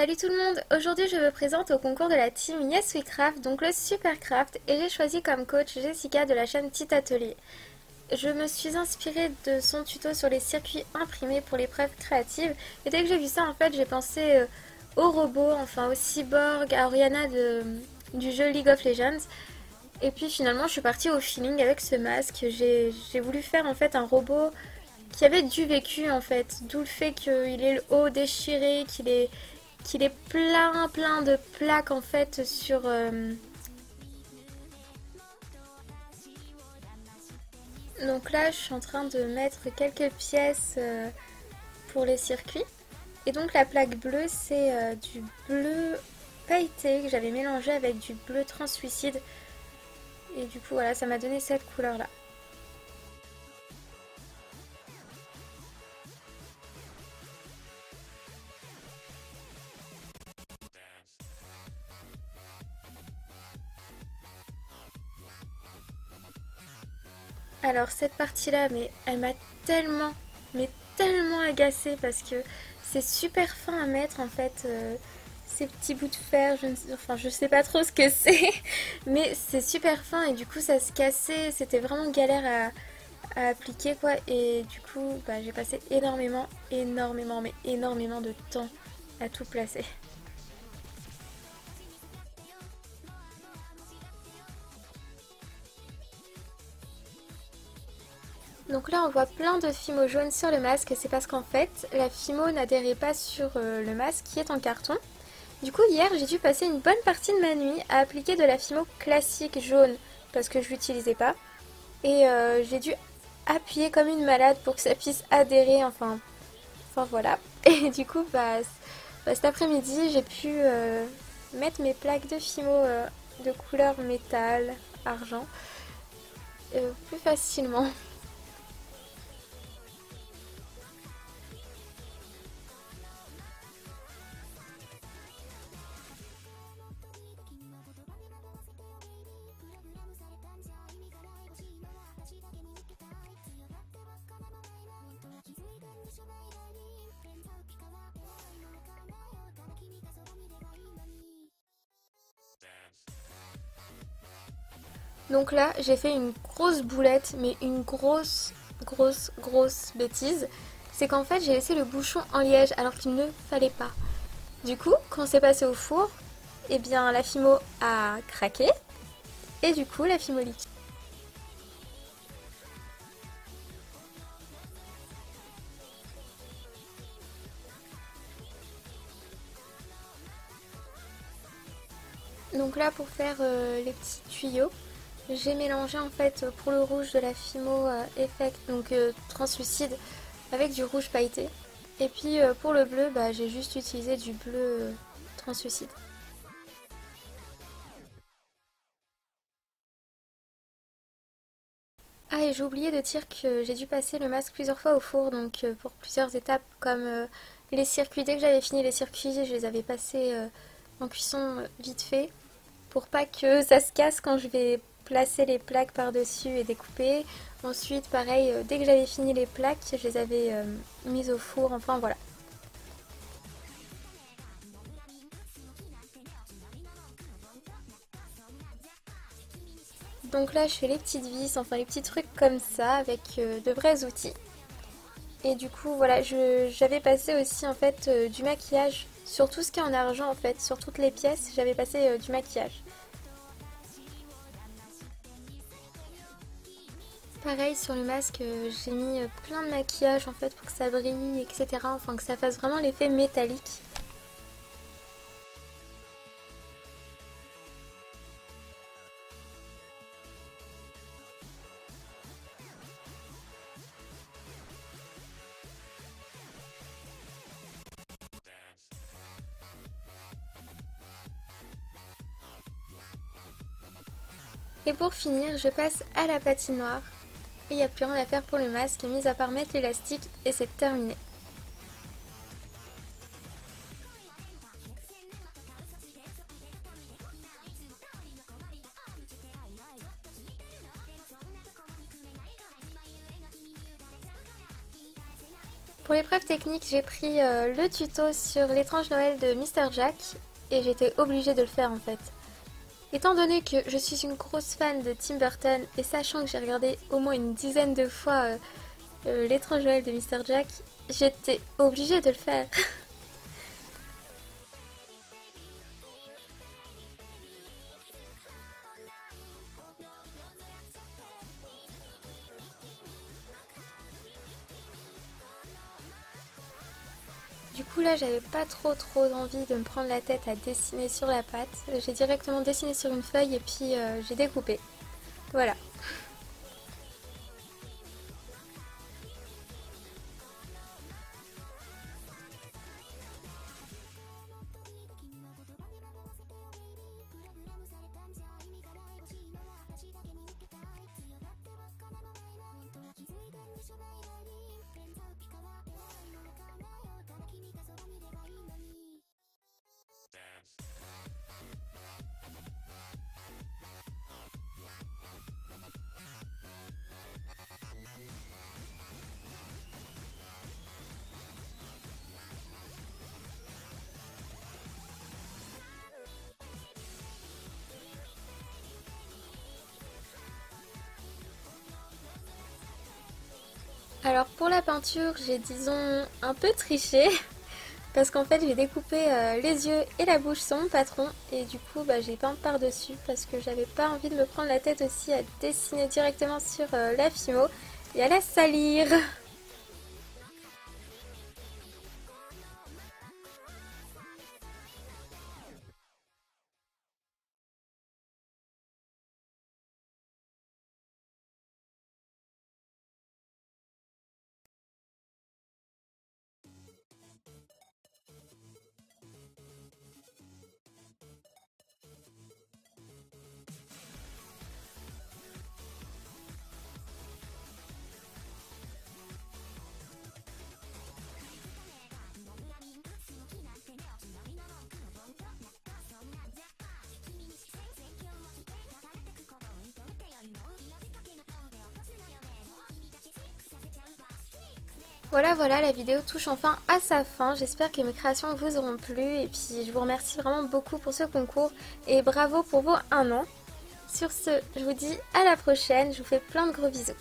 Salut tout le monde, aujourd'hui je me présente au concours de la team Yes We Craft, donc le Supercraft, et j'ai choisi comme coach Jessica de la chaîne Petit Atelier. Je me suis inspirée de son tuto sur les circuits imprimés pour l'épreuve créative, et dès que j'ai vu ça en fait j'ai pensé au robot, enfin au cyborg, à Oriana du jeu League of Legends. Et puis finalement je suis partie au feeling avec ce masque, j'ai voulu faire en fait un robot qui avait du vécu en fait, d'où le fait qu'il ait le haut déchiré, qu'il est plein de plaques en fait sur... Donc là je suis en train de mettre quelques pièces pour les circuits. Et donc la plaque bleue c'est du bleu pailleté que j'avais mélangé avec du bleu translucide. Et du coup voilà, ça m'a donné cette couleur là. Alors cette partie-là, mais elle m'a tellement, mais tellement agacée parce que c'est super fin à mettre en fait. Ces petits bouts de fer, enfin je sais pas trop ce que c'est, mais c'est super fin et du coup ça se cassait, c'était vraiment galère à appliquer quoi. Et du coup bah, j'ai passé mais énormément de temps à tout placer. Donc là on voit plein de fimo jaunes sur le masque, c'est parce qu'en fait la fimo n'adhérait pas sur le masque qui est en carton. Du coup hier j'ai dû passer une bonne partie de ma nuit à appliquer de la fimo classique jaune parce que je l'utilisais pas. Et j'ai dû appuyer comme une malade pour que ça puisse adhérer, enfin voilà. Et du coup cet après-midi j'ai pu mettre mes plaques de fimo de couleur métal, argent, plus facilement. Donc là, j'ai fait une grosse boulette, mais une grosse bêtise. C'est qu'en fait, j'ai laissé le bouchon en liège alors qu'il ne fallait pas. Du coup, quand c'est passé au four, eh bien la fimo a craqué et du coup la fimo liquide. Donc là, pour faire les petits tuyaux, j'ai mélangé en fait pour le rouge de la Fimo Effect, donc translucide, avec du rouge pailleté. Et puis pour le bleu, bah, j'ai juste utilisé du bleu translucide. Ah et j'ai oublié de dire que j'ai dû passer le masque plusieurs fois au four, donc pour plusieurs étapes comme les circuits. Dès que j'avais fini les circuits, je les avais passés en cuisson vite fait pour pas que ça se casse quand je vais placer les plaques par-dessus et découper. Ensuite, pareil, dès que j'avais fini les plaques, je les avais mises au four, enfin voilà. Donc là, je fais les petites vis, enfin les petits trucs comme ça avec de vrais outils. Et du coup, voilà, j'avais passé aussi en fait du maquillage sur tout ce qui est en argent en fait, sur toutes les pièces, j'avais passé du maquillage. Pareil sur le masque, j'ai mis plein de maquillage en fait pour que ça brille, etc. Enfin que ça fasse vraiment l'effet métallique. Et pour finir, je passe à la patinoire. Et il n'y a plus rien à faire pour le masque, mis à part mettre l'élastique et c'est terminé. Pour l'épreuve technique, j'ai pris le tuto sur l'étrange Noël de Mr. Jack et j'étais obligée de le faire en fait. Étant donné que je suis une grosse fan de Tim Burton et sachant que j'ai regardé au moins une dizaine de fois l'étrange Noël de Mr. Jack, j'étais obligée de le faire. Du coup là j'avais pas trop envie de me prendre la tête à dessiner sur la pâte. J'ai directement dessiné sur une feuille et puis j'ai découpé. Voilà. Alors pour la peinture, j'ai disons un peu triché parce qu'en fait j'ai découpé les yeux et la bouche sur mon patron et du coup bah, j'ai peint par-dessus parce que j'avais pas envie de me prendre la tête aussi à dessiner directement sur la Fimo et à la salir. Voilà, la vidéo touche enfin à sa fin. J'espère que mes créations vous auront plu et puis je vous remercie vraiment beaucoup pour ce concours et bravo pour vos 1 an. Sur ce, je vous dis à la prochaine, je vous fais plein de gros bisous.